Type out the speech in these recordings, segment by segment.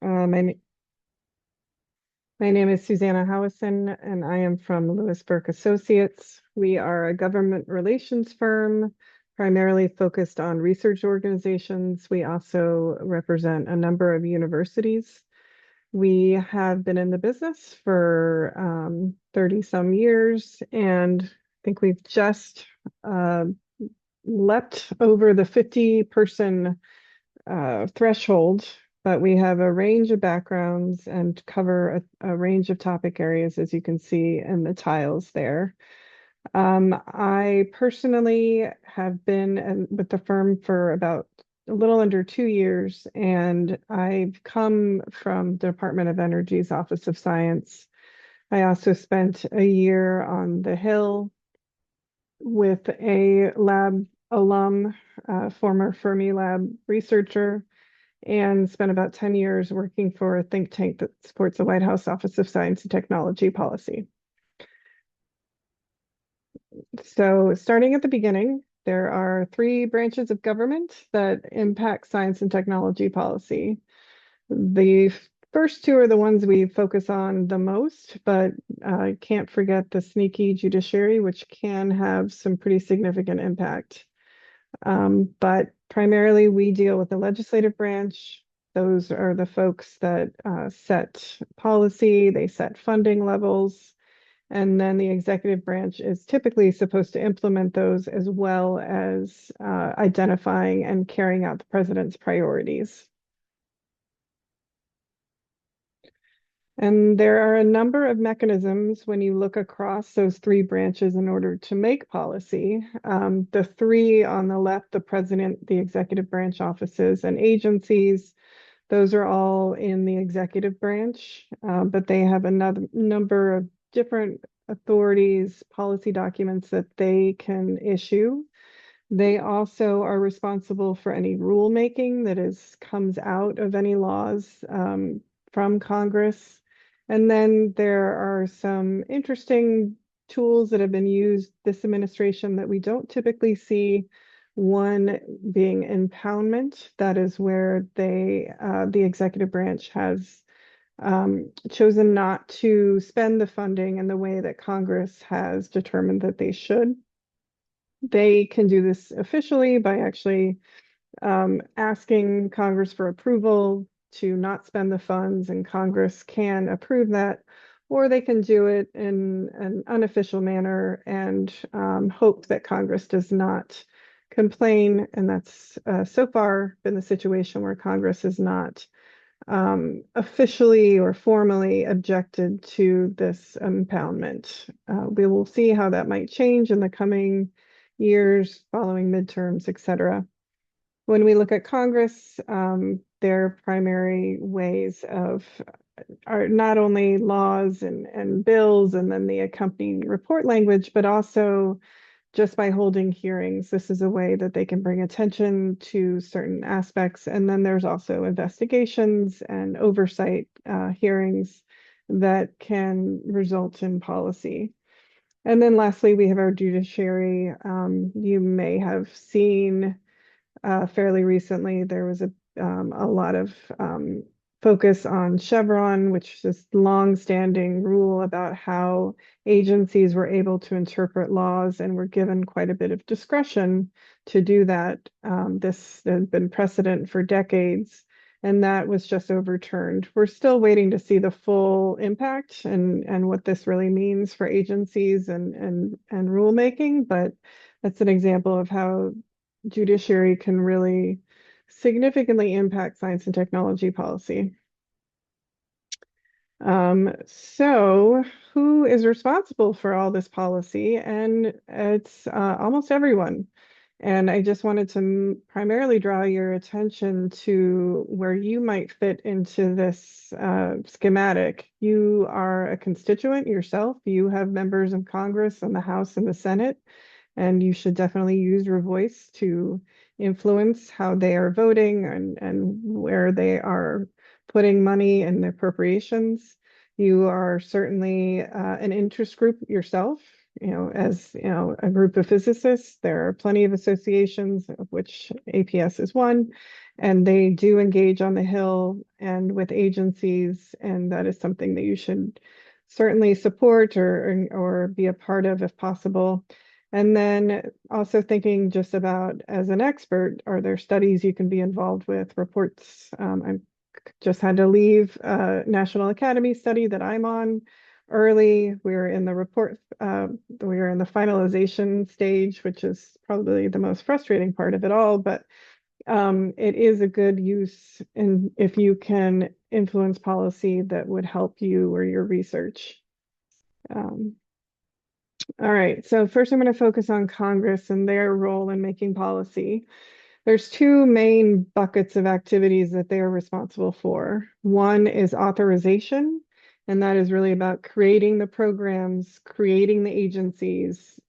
Uh, my, n- my name is Susanna Howieson, and I am from Lewis Burke Associates. We are a government relations firm primarily focused on research organizations. We also represent a number of universities. We have been in the business for 30 some years, and I think we've just uh, leapt over the 50-person threshold, but we have a range of backgrounds and cover a range of topic areas, as you can see in the tiles there. I personally have been with the firm for about a little under 2 years, and I've come from the Department of Energy's Office of Science. I also spent a year on the Hill with a lab alum, former Fermi Lab researcher, and spent about 10 years working for a think tank that supports the White House Office of Science and Technology Policy. So starting at the beginning, there are three branches of government that impact science and technology policy. The first two are the ones we focus on the most, but can't forget the sneaky judiciary, which can have some pretty significant impact. But primarily, we deal with the legislative branch. Those are the folks that set policy, they set funding levels, and then the executive branch is typically supposed to implement those as well as identifying and carrying out the president's priorities. And there are a number of mechanisms when you look across those three branches in order to make policy. The three on the left, the president, the executive branch offices, and agencies, those are all in the executive branch, but they have another number of different authorities, policy documents that they can issue. They also are responsible for any rulemaking that comes out of any laws from Congress. And then there are some interesting tools that have been used this administration that we don't typically see. One being impoundment. That is where the executive branch has chosen not to spend the funding in the way that Congress has determined that they should. They can do this officially by actually asking Congress for approval to not spend the funds, and Congress can approve that, or they can do it in an unofficial manner and hope that Congress does not complain. And that's so far been the situation where Congress has not officially or formally objected to this impoundment. We will see how that might change in the coming years following midterms, et cetera. When we look at Congress, their primary ways of are not only laws and bills and then the accompanying report language, but also just by holding hearings. This is a way that they can bring attention to certain aspects. And then there's also investigations and oversight hearings that can result in policy. And then lastly, we have our judiciary. You may have seen fairly recently, there was a lot of focus on Chevron, which is this long-standing rule about how agencies were able to interpret laws and were given quite a bit of discretion to do that. This has been precedent for decades, and that was just overturned. We're still waiting to see the full impact and what this really means for agencies and rulemaking, but that's an example of how judiciary can really significantly impact science and technology policy. So who is responsible for all this policy? And it's almost everyone. And I just wanted to primarily draw your attention to where you might fit into this schematic. You are a constituent yourself. You have members of Congress and the House and the Senate, and you should definitely use your voice to influence how they are voting and where they are putting money in the appropriations. You are certainly an interest group yourself. as a group of physicists, there are plenty of associations, of which APS is one, and they do engage on the Hill and with agencies, and that is something that you should certainly support or be a part of if possible. And then also thinking just about as an expert, are there studies you can be involved with, reports? I just had to leave a National Academy study that I'm on early. We're in the report, we're in the finalization stage, which is probably the most frustrating part of it all, but it is a good use in if you can influence policy that would help you or your research. Um, all right, so first I'm going to focus on Congress and their role in making policy. There's two main buckets of activities that they are responsible for. One is authorization, and that is really about creating the programs, creating the agencies,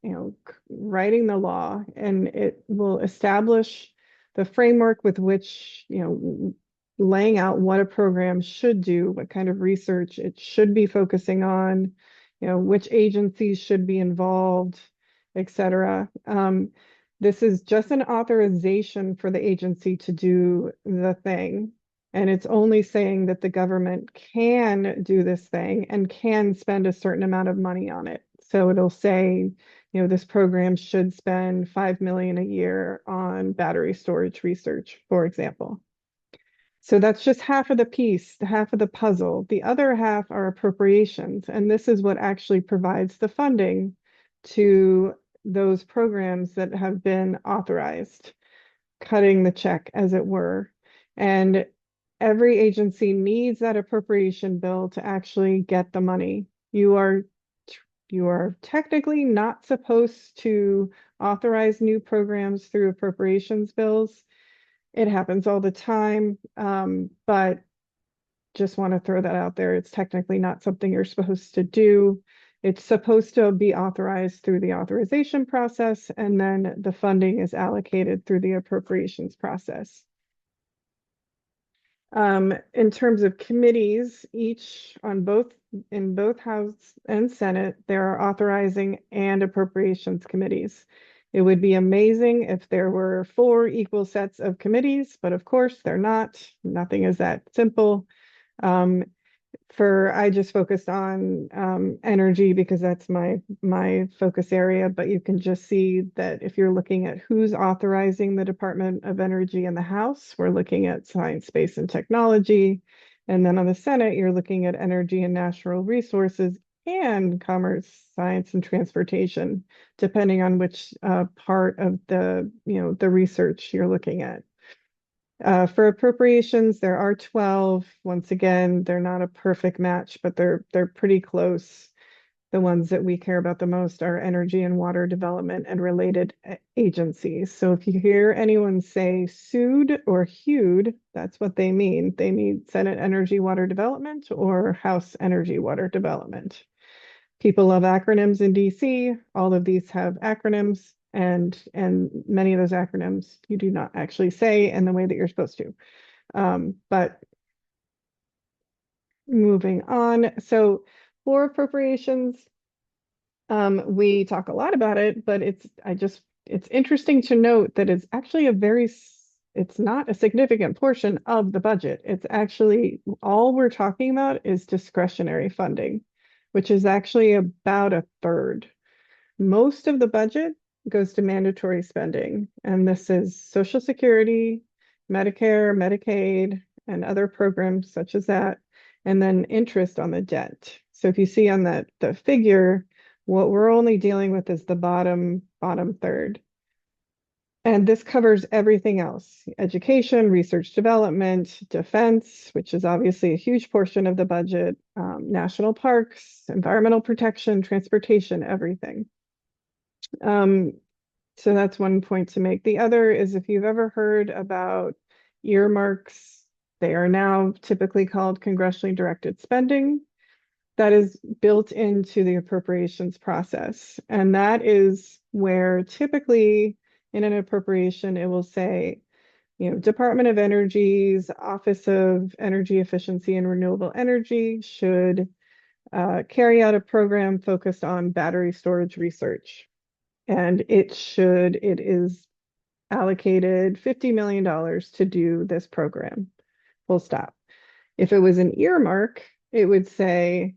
writing the law, and it will establish the framework with which, laying out what a program should do, what kind of research it should be focusing on, which agencies should be involved, et cetera. This is just an authorization for the agency to do the thing. And it's only saying that the government can do this thing and can spend a certain amount of money on it. So it'll say, this program should spend 5 million a year on battery storage research, for example. So that's just half of the piece, half of the puzzle. The other half are appropriations, and this is what actually provides the funding to those programs that have been authorized, cutting the check, as it were. And every agency needs that appropriation bill to actually get the money. You are technically not supposed to authorize new programs through appropriations bills. It happens all the time, but just want to throw that out there. It's technically not something you're supposed to do. It's supposed to be authorized through the authorization process, and then the funding is allocated through the appropriations process. In terms of committees, in both House and Senate, there are authorizing and appropriations committees. It would be amazing if there were 4 equal sets of committees, but of course they're not. Nothing is that simple. I just focused on energy because that's my focus area, but you can just see that if you're looking at who's authorizing the Department of Energy in the House, we're looking at science, space, and technology. And then on the Senate, you're looking at energy and natural resources and commerce, science, and transportation, depending on which part of the research you're looking at. For appropriations, there are 12. Once again, they're not a perfect match, but they're pretty close. The ones that we care about the most are energy and water development and related agencies. So if you hear anyone say SUD or HUD, that's what they mean. They mean Senate Energy Water Development or House Energy Water Development. People love acronyms in DC. All of these have acronyms, and many of those acronyms you do not actually say in the way that you're supposed to. But moving on. So for appropriations, we talk a lot about it, but it's interesting to note that it's actually it's not a significant portion of the budget. It's actually all we're talking about is discretionary funding, which is actually about a third. Most of the budget goes to mandatory spending, and this is Social Security, Medicare, Medicaid, and other programs such as that, and then interest on the debt. So if you see on the figure, what we're only dealing with is the bottom third. And this covers everything else: education, research development, defense, which is obviously a huge portion of the budget, national parks, environmental protection, transportation, everything. So that's one point to make. The other is, if you've ever heard about earmarks, they are now typically called congressionally directed spending. That is built into the appropriations process. And that is where typically in an appropriation, it will say, Department of Energy's Office of Energy Efficiency and Renewable Energy should carry out a program focused on battery storage research. And it is allocated $50 million to do this program, full stop. If it was an earmark, it would say,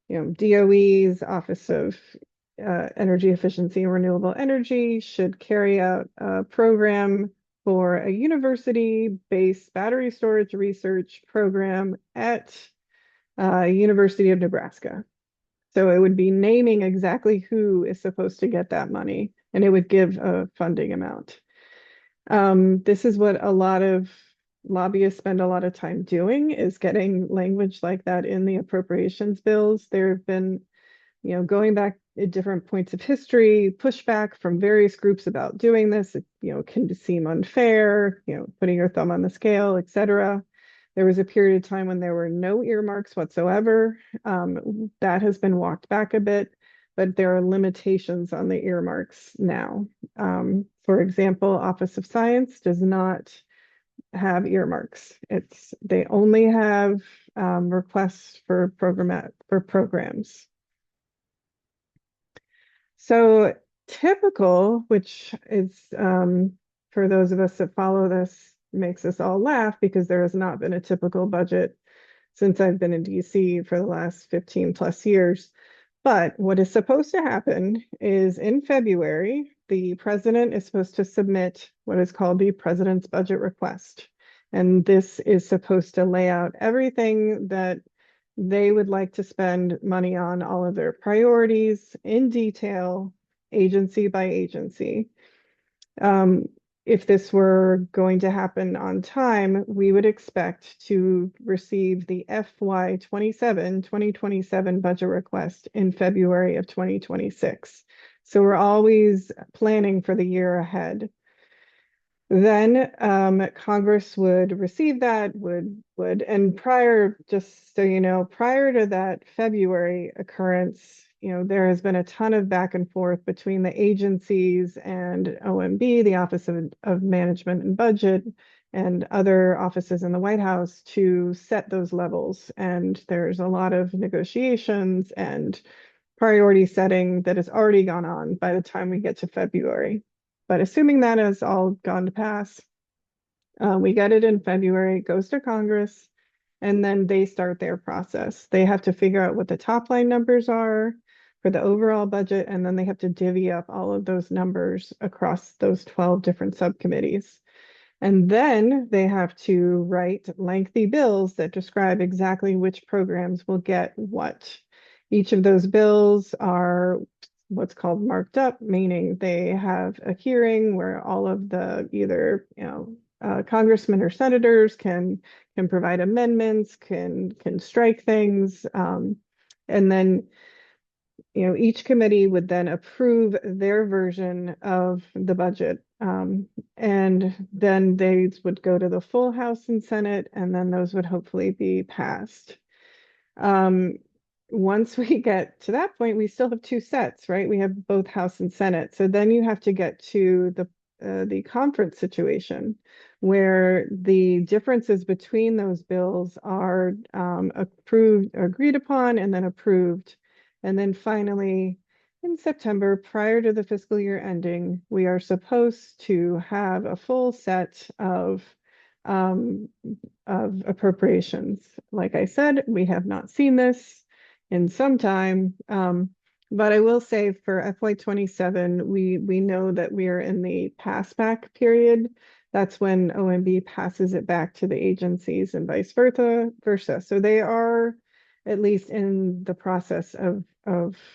DOE's Office of Energy Efficiency and Renewable Energy should carry out a program for a university-based battery storage research program at University of Nebraska. So it would be naming exactly who is supposed to get that money, and it would give a funding amount. This is what a lot of lobbyists spend a lot of time doing, is getting language like that in the appropriations bills. There have been, going back at different points of history, pushback from various groups about doing this. It, can seem unfair, putting your thumb on the scale, etc. There was a period of time when there were no earmarks whatsoever. That has been walked back a bit, but there are limitations on the earmarks now. For example, Office of Science does not have earmarks. They only have requests for programs. So typical, which is for those of us that follow this, makes us all laugh because there has not been a typical budget since I've been in DC for the last 15 plus years. But what is supposed to happen is in February, the president is supposed to submit what is called the president's budget request. And this is supposed to lay out everything that they would like to spend money on, all of their priorities in detail, agency by agency. If this were going to happen on time, we would expect to receive the FY 2027 budget request in February of 2026. So we're always planning for the year ahead. Then Congress would receive that, and prior, just so you know, prior to that February occurrence, there has been a ton of back and forth between the agencies and OMB, the Office of Management and Budget, and other offices in the White House to set those levels. And there's a lot of negotiations and priority setting that has already gone on by the time we get to February. But assuming that has all gone to pass, we get it in February, it goes to Congress, and then they start their process. They have to figure out what the top line numbers are for the overall budget, and then they have to divvy up all of those numbers across those 12 different subcommittees. And then they have to write lengthy bills that describe exactly which programs will get what. Each of those bills are what's called marked up, meaning they have a hearing where all of the either congressmen or senators can provide amendments, can strike things, and then each committee would then approve their version of the budget, and then they would go to the full House and Senate, and then those would hopefully be passed. Once we get to that point, we still have two sets, right? We have both House and Senate. So then you have to get to the conference situation where the differences between those bills are agreed upon, and then approved. And then finally, in September, prior to the fiscal year ending, we are supposed to have a full set of appropriations. Like I said, we have not seen this in some time. But I will say for FY 27, we know that we are in the pass back period. That's when OMB passes it back to the agencies and vice versa. So they are at least in the process of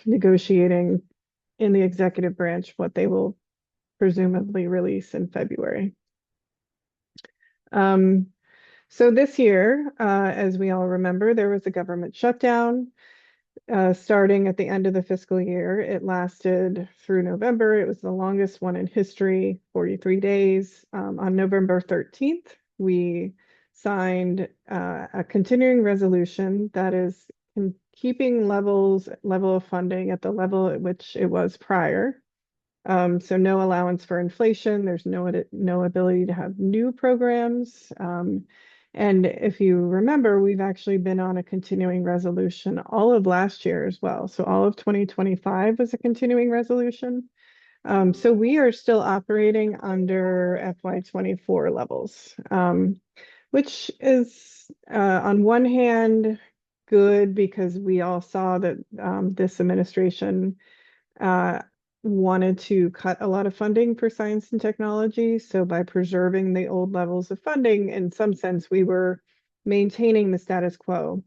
negotiating in the executive branch what they will presumably release in February. So this year, as we all remember, there was a government shutdown. Starting at the end of the fiscal year. It lasted through November. It was the longest one in history, 43 days. On November 13th, we signed a continuing resolution that is keeping level of funding at the level at which it was prior. So no allowance for inflation. There's no ability to have new programs. And if you remember, we've actually been on a continuing resolution all of last year as well. So all of 2025 was a continuing resolution. So we are still operating under FY24 levels, which is on one hand good because we all saw that this administration uh, wanted to cut a lot of funding for science and technology. So by preserving the old levels of funding, in some sense, we were maintaining the status quo.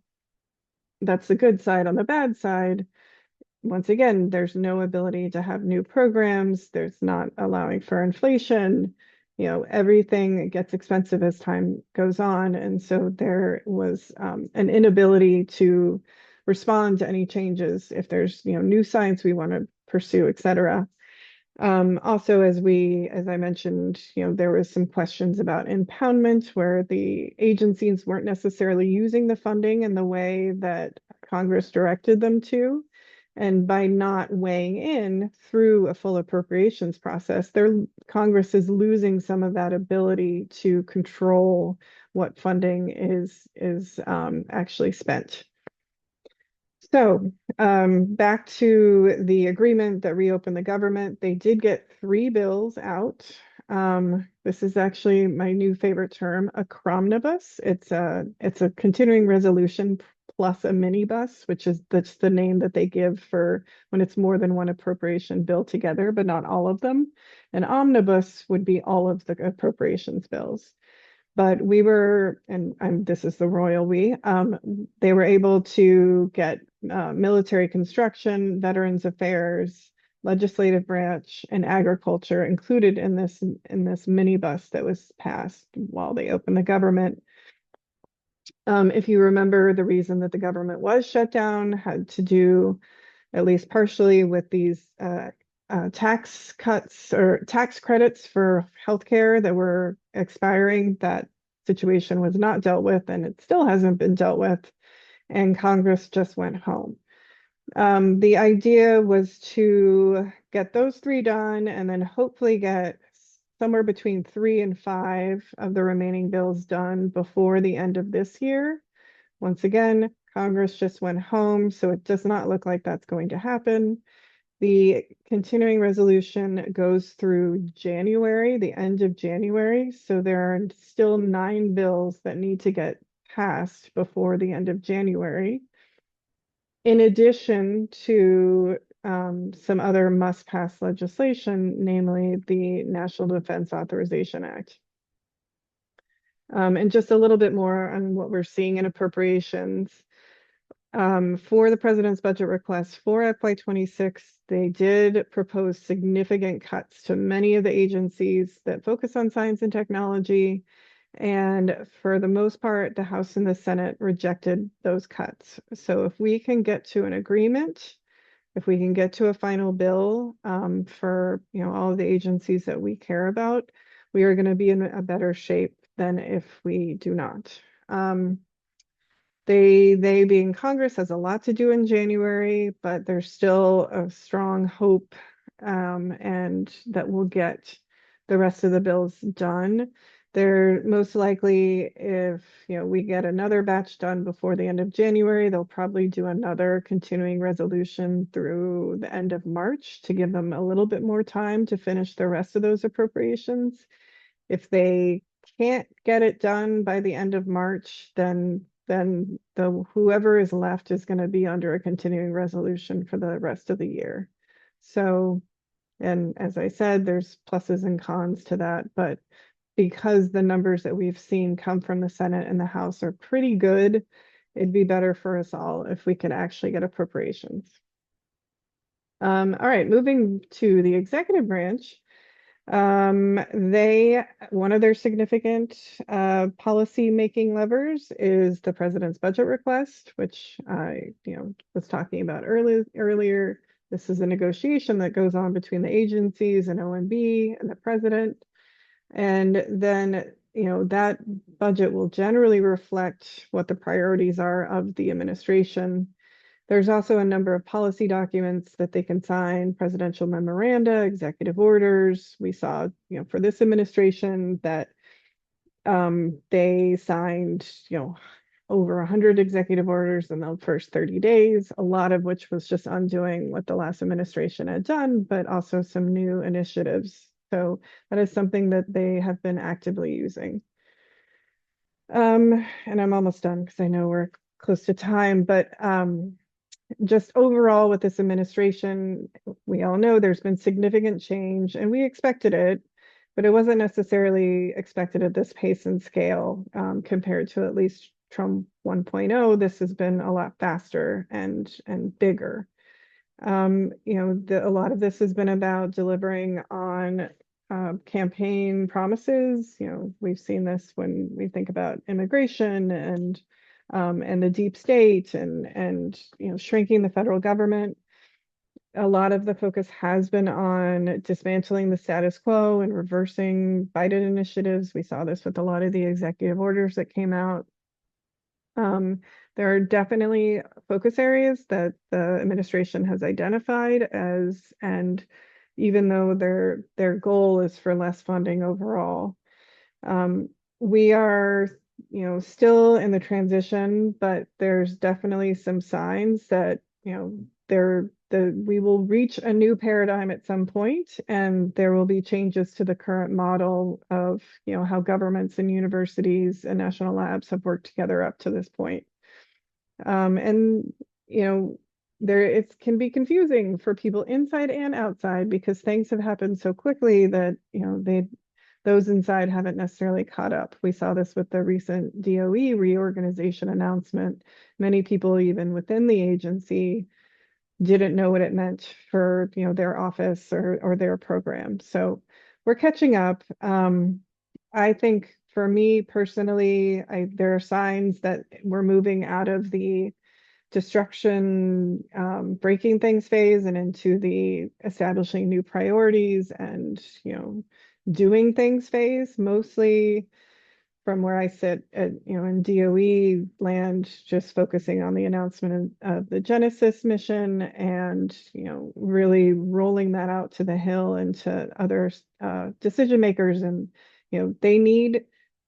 That's the good side. On the bad side, once again, there's no ability to have new programs. There's not allowing for inflation. Everything gets expensive as time goes on. And so there was an inability to respond to any changes if there's, new science we want to pursue, et cetera. Also, as I mentioned, there was some questions about impoundment where the agencies weren't necessarily using the funding in the way that Congress directed them to. And by not weighing in through a full appropriations process, Congress is losing some of that ability to control what funding is actually spent. So back to the agreement that reopened the government, they did get 3 bills out. This is actually my new favorite term, a cromnibus. It's a continuing resolution plus a minibus, that's the name that they give for when it's more than one appropriation bill together, but not all of them. An omnibus would be all of the appropriations bills. But we were, and this is the royal we, they were able to get military construction, veterans affairs, legislative branch, and agriculture included in this minibus that was passed while they opened the government. If you remember, the reason that the government was shut down had to do, at least partially, with these tax cuts or tax credits for healthcare that were expiring. That situation was not dealt with, and it still hasn't been dealt with, and Congress just went home. The idea was to get those 3 done and then hopefully get somewhere between 3 and 5 of the remaining bills done before the end of this year. Once again, Congress just went home, so it does not look like that's going to happen. The continuing resolution goes through January, the end of January. So there are still 9 bills that need to get passed before the end of January. In addition to some other must-pass legislation, namely the National Defense Authorization Act. And just a little bit more on what we're seeing in appropriations. For the president's budget request for FY26, they did propose significant cuts to many of the agencies that focus on science and technology. And for the most part, the House and the Senate rejected those cuts. So if we can get to an agreement, if we can get to a final bill for all of the agencies that we care about, we are going to be in a better shape than if we do not. They being Congress has a lot to do in January, but there's still a strong hope and that we'll get the rest of the bills done. They're most likely, if we get another batch done before the end of January, they'll probably do another continuing resolution through the end of March to give them a little bit more time to finish the rest of those appropriations. If they can't get it done by the end of March, then whoever is left is going to be under a continuing resolution for the rest of the year. So, and as I said, there's pluses and cons to that, but because the numbers that we've seen come from the Senate and the House are pretty good, it'd be better for us all if we could actually get appropriations. All right, moving to the executive branch. One of their significant policy making levers is the president's budget request, which I was talking about earlier. This is a negotiation that goes on between the agencies and OMB and the president. And then that budget will generally reflect what the priorities are of the administration. There's also a number of policy documents that they can sign, presidential memoranda, executive orders. We saw, for this administration that They signed, over 100 executive orders in the first 30 days, a lot of which was just undoing what the last administration had done, but also some new initiatives. So that is something that they have been actively using. And I'm almost done because I know we're close to time, but just overall with this administration, we all know there's been significant change and we expected it, but it wasn't necessarily expected at this pace and scale compared to at least Trump 1.0. This has been a lot faster and bigger. A lot of this has been about delivering on campaign promises. We've seen this when we think about immigration and the deep state and shrinking the federal government. A lot of the focus has been on dismantling the status quo and reversing Biden initiatives. We saw this with a lot of the executive orders that came out. There are definitely focus areas that the administration has identified and even though their goal is for less funding overall, we are, still in the transition, but there's definitely some signs that, we will reach a new paradigm at some point, and there will be changes to the current model of, how governments and universities and national labs have worked together up to this point. And, you know, it can be confusing for people inside and outside because things have happened so quickly that, those inside haven't necessarily caught up. We saw this with the recent DOE reorganization announcement. Many people, even within the agency, didn't know what it meant for, their office or their program. So we're catching up. I think for me personally, there are signs that we're moving out of the destruction, breaking things phase and into the establishing new priorities and, doing things phase, mostly from where I sit at, in DOE land, just focusing on the announcement of the Genesis mission and, really rolling that out to the Hill and to other decision makers. And, they need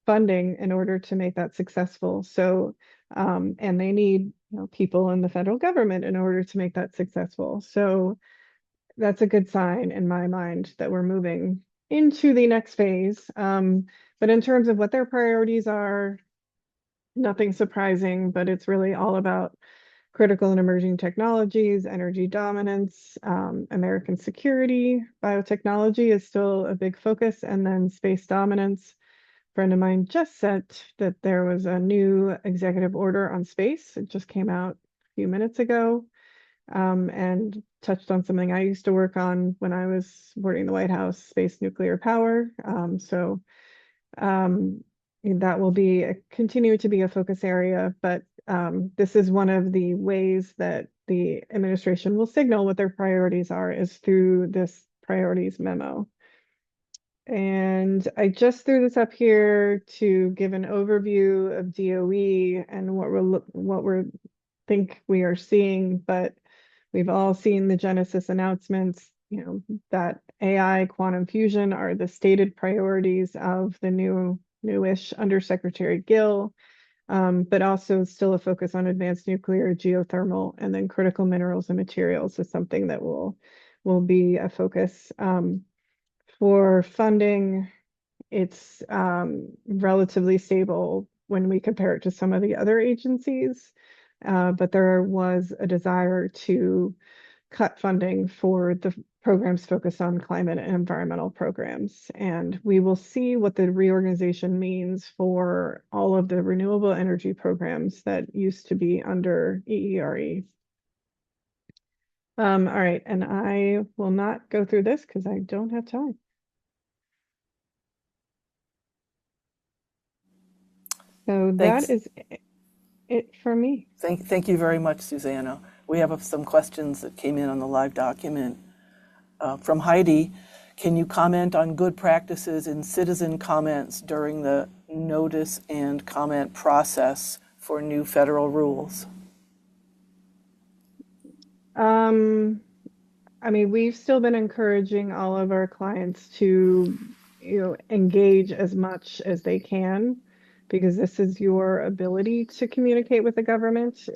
funding in order to make that successful. So, and they need, people in the federal government in order to make that successful. So that's a good sign in my mind that we're moving into the next phase. But in terms of what their priorities are, nothing surprising, but it's really all about critical and emerging technologies, energy dominance, American security, biotechnology is still a big focus, and then space dominance. A friend of mine just said that there was a new executive order on space. It just came out a few minutes ago, and touched on something I used to work on when I was supporting the White House, space nuclear power. So that will continue to be a focus area, but this is one of the ways that the administration will signal what their priorities are is through this priorities memo. And I just threw this up here to give an overview of DOE and what we're think we are seeing, but we've all seen the Genesis announcements, that AI, quantum fusion are the stated priorities of the newish Undersecretary Gill, but also still a focus on advanced nuclear, geothermal, and then critical minerals and materials is something that will be a focus. For funding, it's relatively stable when we compare it to some of the other agencies, but there was a desire to cut funding for the programs focused on climate and environmental programs. And we will see what the reorganization means for all of the renewable energy programs that used to be under EERE. All right, and I will not go through this because I don't have time. So Thanks. that is it for me. Thank you very much, Susanna. We have some questions that came in on the live document. From Heidi, can you comment on good practices in citizen comments during the notice and comment process for new federal rules? I mean, we've still been encouraging all of our clients to engage as much as they can, because this is your ability to communicate with the government,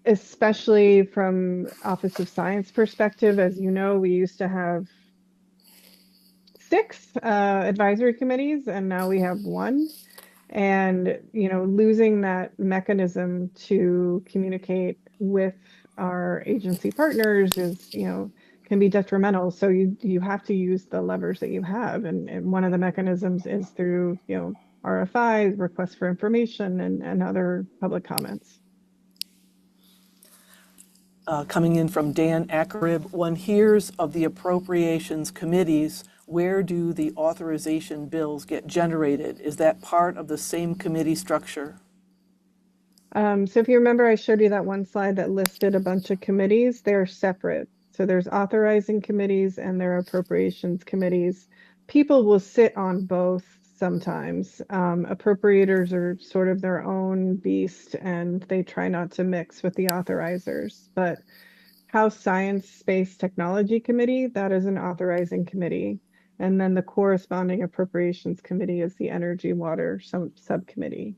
especially from Office of Science perspective. As you know, we used to have 6 advisory committees, and now we have 1. And, losing that mechanism to communicate with our agency partners is, can be detrimental. So you have to use the levers that you have. And one of the mechanisms is through, RFIs, requests for information, and other public comments. Coming in from Dan Ackerib, one hears of the appropriations committees. Where do the authorization bills get generated? Is that part of the same committee structure? So if you remember, I showed you that one slide that listed a bunch of committees. They're separate. So there's authorizing committees and there are appropriations committees. People will sit on both sometimes. Appropriators are sort of their own beast and they try not to mix with the authorizers. But House Science Space Technology Committee, that is an authorizing committee. And then the corresponding appropriations committee is the Energy Water Subcommittee.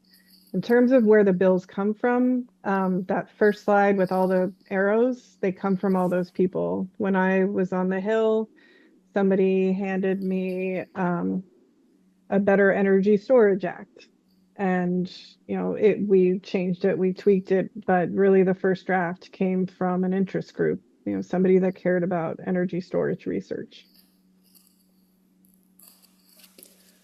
In terms of where the bills come from, that first slide with all the arrows, they come from all those people. When I was on the Hill, somebody handed me a Better Energy Storage Act. And, we changed it, we tweaked it, but really the first draft came from an interest group, somebody that cared about energy storage research.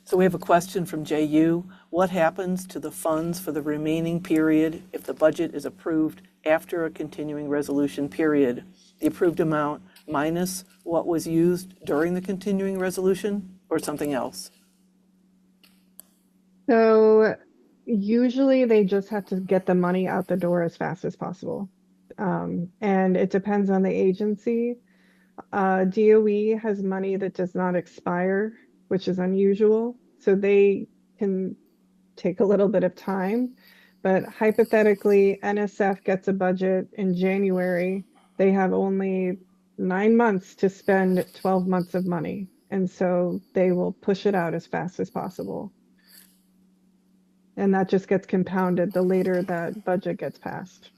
So we have a question from JU. What happens to the funds for the remaining period if the budget is approved after a continuing resolution period? The approved amount minus what was used during the continuing resolution or something else? So usually they just have to get the money out the door as fast as possible. And it depends on the agency. DOE has money that does not expire, which is unusual. So they can take a little bit of time. But hypothetically, NSF gets a budget in January. They have only 9 months to spend 12 months of money. And so they will push it out as fast as possible. And that just gets compounded the later that budget gets passed.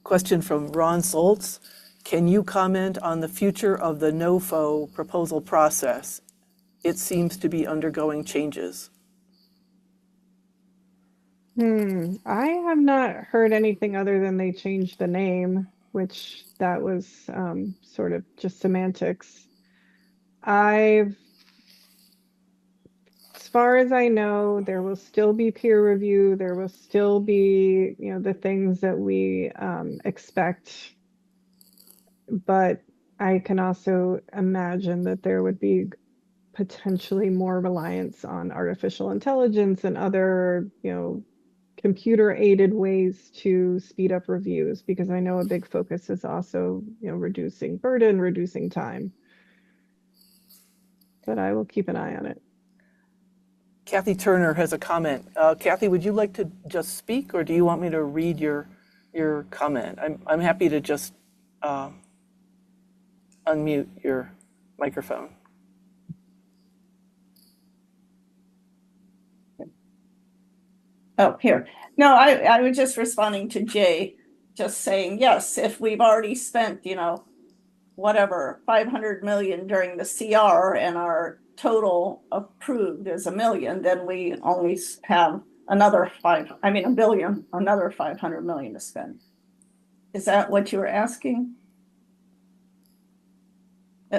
Question from Ron Soltz. Can you comment on the future of the NOFO proposal process? It seems to be undergoing changes. I have not heard anything other than they changed the name, which that was sort of just semantics. As far as I know, there will still be peer review. There will still be, the things that we expect. But I can also imagine that there would be potentially more reliance on artificial intelligence and other, computer aided ways to speed up reviews, because I know a big focus is also, reducing burden, reducing time. But I will keep an eye on it. Kathy Turner has a comment. Kathy, would you like to just speak or do you want me to read your comment? I'm happy to just unmute your microphone. Oh, here. No, I was just responding to Jay, just saying, yes, if we've already spent, whatever, 500 million during the CR and our total approved is $1 million, then we only have another $1 billion, another 500 million to spend. Is that what you were asking?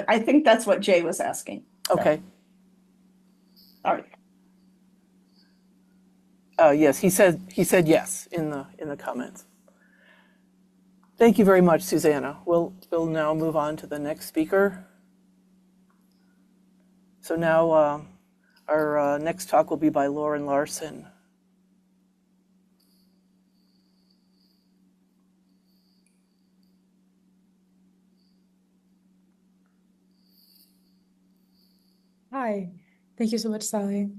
I think that's what Jay was asking. Okay. All right. Yes, he said yes in the comments. Thank you very much, Susanna. We'll now move on to the next speaker. So now our next talk will be by Lauren Larson. Hi, thank you so much, Sally.